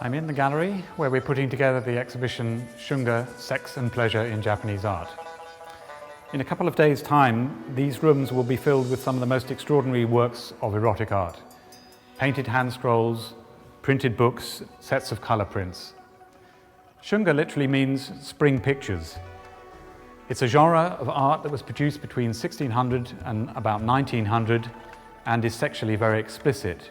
I'm in the gallery where we're putting together the exhibition Shunga, Sex and Pleasure in Japanese Art. In a couple of days' time, these rooms will be filled with some of the most extraordinary works of erotic art. Painted hand scrolls, printed books, sets of colour prints. Shunga literally means spring pictures. It's a genre of art that was produced between 1600 and about 1900 and is sexually very explicit.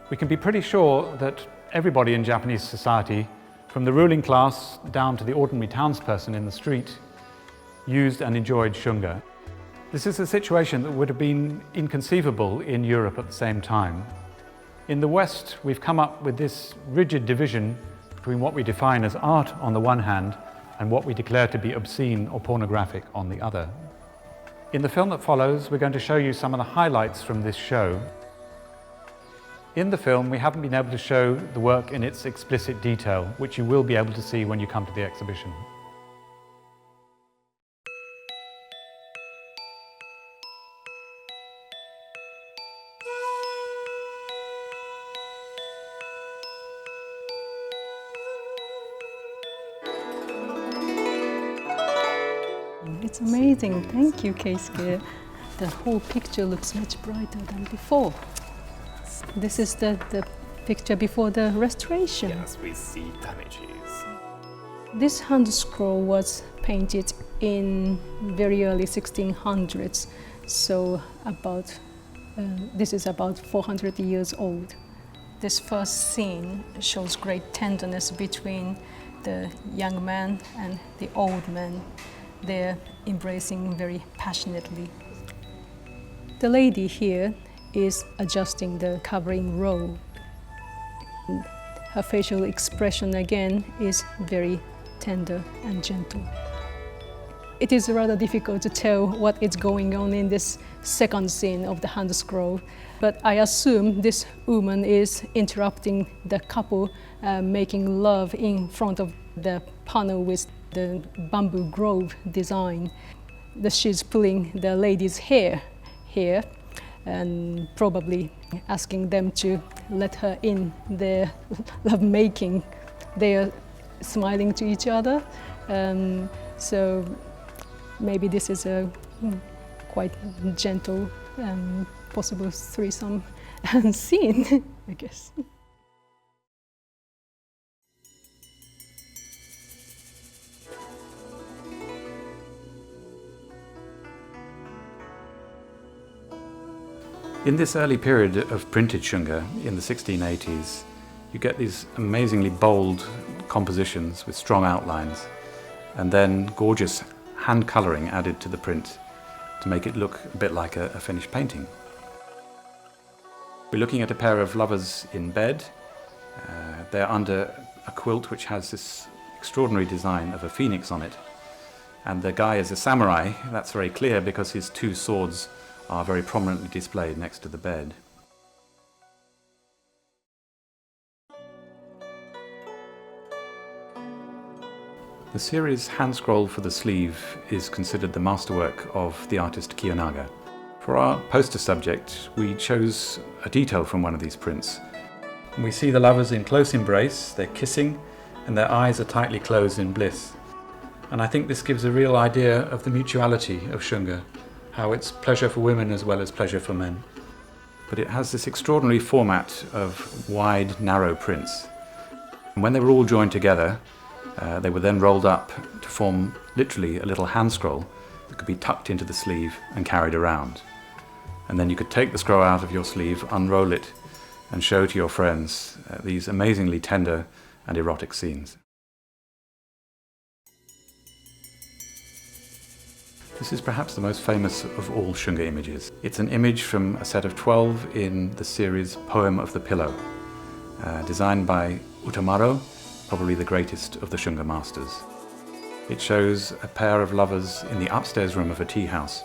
We can be pretty sure that everybody in Japanese society, from the ruling class down to the ordinary townsperson in the street, used and enjoyed Shunga. This is a situation that would have been inconceivable in Europe at the same time. In the West, we've come up with this rigid division between what we define as art on the one hand and what we declare to be obscene or pornographic on the other. In the film that follows, we're going to show you some of the highlights from this show. In the film, we haven't been able to show the work in its explicit detail, which you will be able to see when you come to the exhibition. It's amazing. Thank you, Keisuke. The whole picture looks much brighter than before. This is the picture before the restoration. Yes, we see damages. This hand scroll was painted in very early 1600s, so this is about 400 years old. This first scene shows great tenderness between the young man and the old man. They're embracing very passionately. The lady here is adjusting the covering robe. Her facial expression again is very tender and gentle. It is rather difficult to tell what is going on in this second scene of the hand scroll, but I assume this woman is interrupting the couple making love in front of the panel with the bamboo grove design. She's pulling the lady's hair here and probably asking them to let her in their love-making. They are smiling to each other, so maybe this is a quite gentle, possible threesome scene, I guess. In this early period of printed Shunga in the 1680s, you get these amazingly bold compositions with strong outlines and then gorgeous hand colouring added to the print to make it look a bit like a finished painting. We're looking at a pair of lovers in bed. They're under a quilt which has this extraordinary design of a phoenix on it, and the guy is a samurai. That's very clear because his two swords are very prominently displayed next to the bed. The series hand scroll for the sleeve is considered the masterwork of the artist Kiyonaga. For our poster subject, we chose a detail from one of these prints. We see the lovers in close embrace, they're kissing, and their eyes are tightly closed in bliss. And I think this gives a real idea of the mutuality of Shunga, how it's pleasure for women as well as pleasure for men. But it has this extraordinary format of wide, narrow prints. And when they were all joined together, they were then rolled up to form literally a little hand scroll that could be tucked into the sleeve and carried around. And then you could take the scroll out of your sleeve, unroll it, and show to your friends these amazingly tender and erotic scenes. This is perhaps the most famous of all Shunga images. It's an image from a set of 12 in the series Poem of the Pillow, designed by Utamaro, probably the greatest of the Shunga masters. It shows a pair of lovers in the upstairs room of a tea house,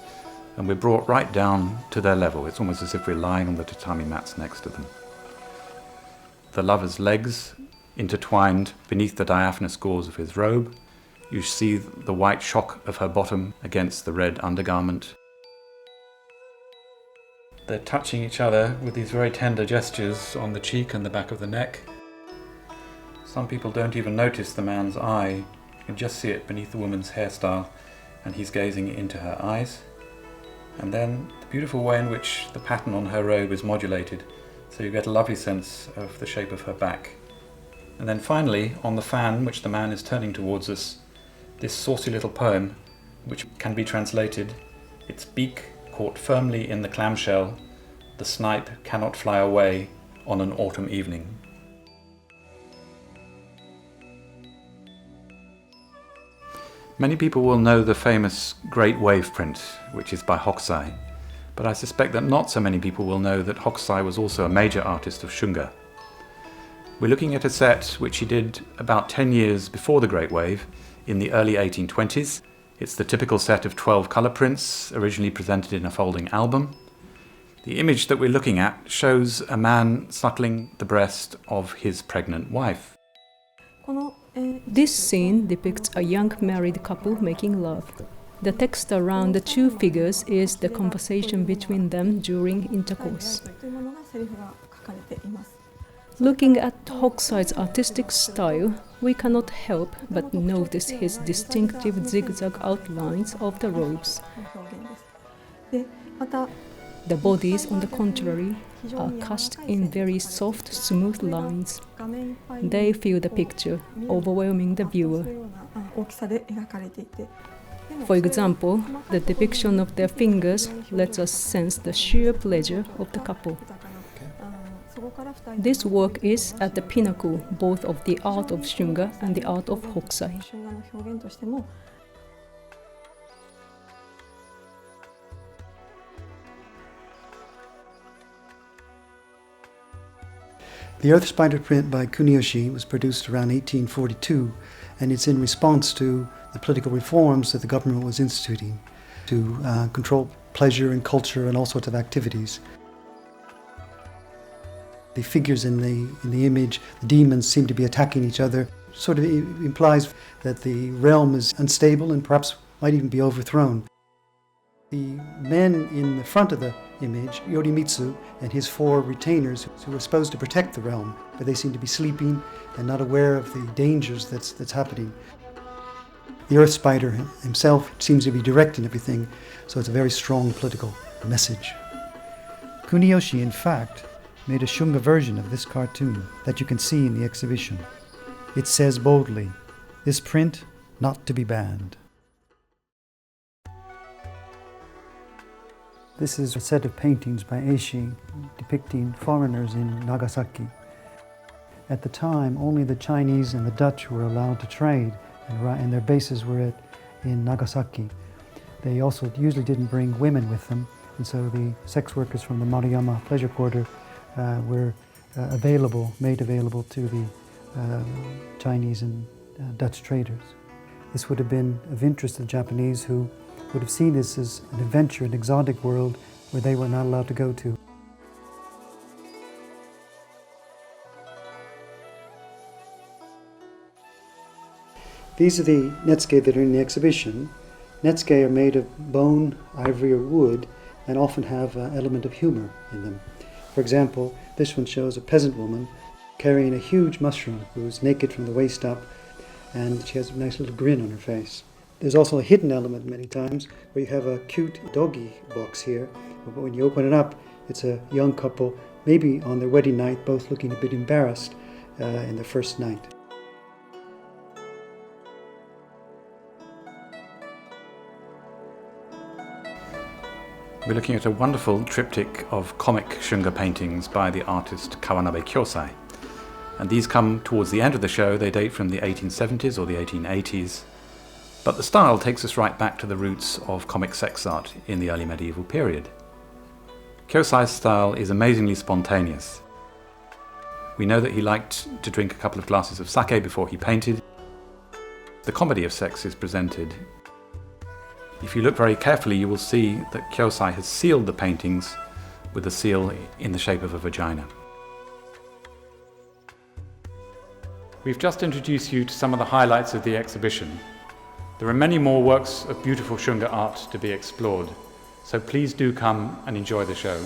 and we're brought right down to their level. It's almost as if we're lying on the tatami mats next to them. The lover's legs intertwined beneath the diaphanous gauze of his robe. You see the white shock of her bottom against the red undergarment. They're touching each other with these very tender gestures on the cheek and the back of the neck. Some people don't even notice the man's eye. You can just see it beneath the woman's hairstyle, and he's gazing into her eyes. And then the beautiful way in which the pattern on her robe is modulated, so you get a lovely sense of the shape of her back. And then finally, on the fan which the man is turning towards us, this saucy little poem, which can be translated, its beak caught firmly in the clamshell, the snipe cannot fly away on an autumn evening. Many people will know the famous Great Wave print, which is by Hokusai, but I suspect that not so many people will know that Hokusai was also a major artist of Shunga. We're looking at a set which he did about 10 years before the Great Wave, in the early 1820s. It's the typical set of 12 colour prints, originally presented in a folding album. The image that we're looking at shows a man suckling the breast of his pregnant wife. This scene depicts a young married couple making love. The text around the two figures is the conversation between them during intercourse. Looking at Hokusai's artistic style, we cannot help but notice his distinctive zigzag outlines of the robes. The bodies, on the contrary, are cast in very soft, smooth lines. They fill the picture, overwhelming the viewer. For example, the depiction of their fingers lets us sense the sheer pleasure of the couple. This work is at the pinnacle both of the art of Shunga and the art of Hokusai. The Earth Spider print by Kuniyoshi was produced around 1842, and it's in response to the political reforms that the government was instituting to control pleasure and culture and all sorts of activities. The figures in the image, the demons, seem to be attacking each other. Sort of implies that the realm is unstable and perhaps might even be overthrown. The men in the front of the image, Yorimitsu and his 4 retainers, who were supposed to protect the realm, but they seem to be sleeping and not aware of the dangers that's happening. The Earth Spider himself seems to be directing everything, so it's a very strong political message. Kuniyoshi, in fact, made a Shunga version of this cartoon that you can see in the exhibition. It says boldly, "This print not to be banned." This is a set of paintings by Eishi depicting foreigners in Nagasaki. At the time, only the Chinese and the Dutch were allowed to trade, and their bases were in Nagasaki. They also usually didn't bring women with them, and so the sex workers from the Maruyama pleasure quarter were made available to the Chinese and Dutch traders. This would have been of interest to the Japanese, who would have seen this as an adventure, an exotic world where they were not allowed to go to. These are the netsuke that are in the exhibition. Netsuke are made of bone, ivory, or wood, and often have an element of humor in them. For example, this one shows a peasant woman carrying a huge mushroom who's naked from the waist up, and she has a nice little grin on her face. There's also a hidden element many times where you have a cute doggy box here, but when you open it up, it's a young couple, maybe on their wedding night, both looking a bit embarrassed in their first night. We're looking at a wonderful triptych of comic Shunga paintings by the artist Kawanabe Kyosai. And these come towards the end of the show. They date from the 1870s or the 1880s. But the style takes us right back to the roots of comic sex art in the early medieval period. Kyosai's style is amazingly spontaneous. We know that he liked to drink a couple of glasses of sake before he painted. The comedy of sex is presented. If you look very carefully, you will see that Kyosai has sealed the paintings with a seal in the shape of a vagina. We've just introduced you to some of the highlights of the exhibition. There are many more works of beautiful Shunga art to be explored, so please do come and enjoy the show.